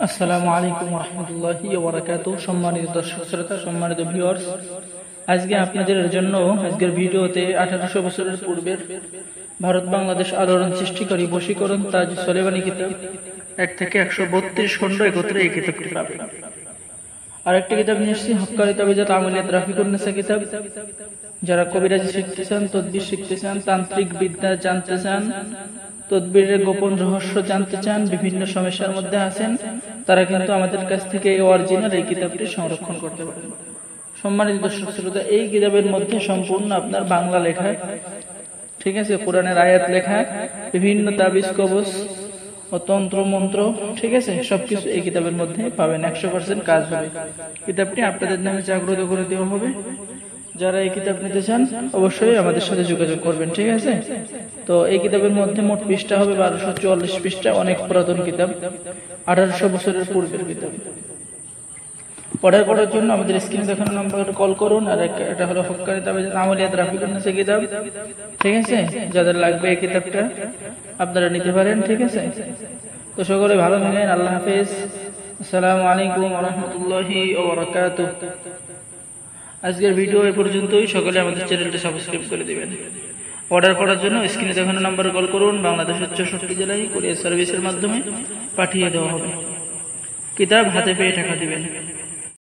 আসসালামু আলাইকুম ওয়া রাহমাতুল্লাহি ওয়া বারাকাতুহু। সম্মানিত দর্শক শ্রোতা, সম্মানিত ভিউয়ার্স, আজকে আপনাদের জন্য আজকের ভিডিওতে 1800 বছরের পূর্বের ভারত বাংলাদেশ আলোড়ন সৃষ্টিকারী বশীকরণ তাজ সোলেমানি কিতাব 1 থেকে 132 খণ্ড একত্রে এই কিতাবটি পাবেন। আরেকটি কিতাব নিয়ে এসেছি, হক্কানি তাবিজাত আমলিয়াত রাফিকুন নেসা কিতাব। যারা কবিরাজি শিখতে চান, তদবির শিখতে চান, তান্ত্রিক বিদ্যা জানতে চান, তদবিরের গোপন রহস্য জানতে চান, বিভিন্ন সমস্যার মধ্যে আছেন, তারা কিন্তু আমাদের কাছ থেকে এই অরিজিনাল এই কিতাবটি সংরক্ষণ করতে পারেন। সম্মানিত দর্শক শ্রোতা, এই কিতাবের মধ্যে সম্পূর্ণ আপনার বাংলা লেখা, ঠিক আছে, কোরআনের আয়াত লেখা, বিভিন্ন তাবিজ কবজ ও তন্ত্র মন্ত্র, ঠিক আছে, সবকিছু এই কিতাবের মধ্যে পাবেন। 100% কাজ হবে। কিতাবটি আপনাদের নামে জাগ্রত করে দেওয়া হবে। যারা এই কিতাব নিতে চান অবশ্যই আমাদের সাথে যোগাযোগ করবেন, ঠিক আছে। তো এই কিতাবের মধ্যে মোট পৃষ্ঠা হবে 1244 পৃষ্ঠা। অনেক পুরাতন কিতাব, 1800 বছরের পূর্বের কিতাব। পড়ার জন্য আমাদের স্ক্রিনে দেখানো নম্বরে কল করুন। আর এটা হলো হক্কানি তাবিজাত আমলিয়াত রাফিকুন নেসা কিতাব, ঠিক আছে। যাদের লাগবে এই কিতাবটা আপনারা নিতে পারেন, ঠিক আছে। তো সকলে ভালো থাকেন, আল্লাহ হাফেজ, আসসালামু আলাইকুম ওয়া রাহমাতুল্লাহি ওয়া বারাকাতুহু। আজকের ভিডিও এ পর্যন্তই। সকলে আমাদের চ্যানেলটি সাবস্ক্রাইব করে দিবেন। অর্ডার করার জন্য স্ক্রিনে দেখানো নম্বরে কল করুন। বাংলাদেশের 64 জেলায় কুরিয়ার সার্ভিসের মাধ্যমে পাঠিয়ে দেওয়া হবে। কিতাব হাতে পেয়ে টাকা দিবেন।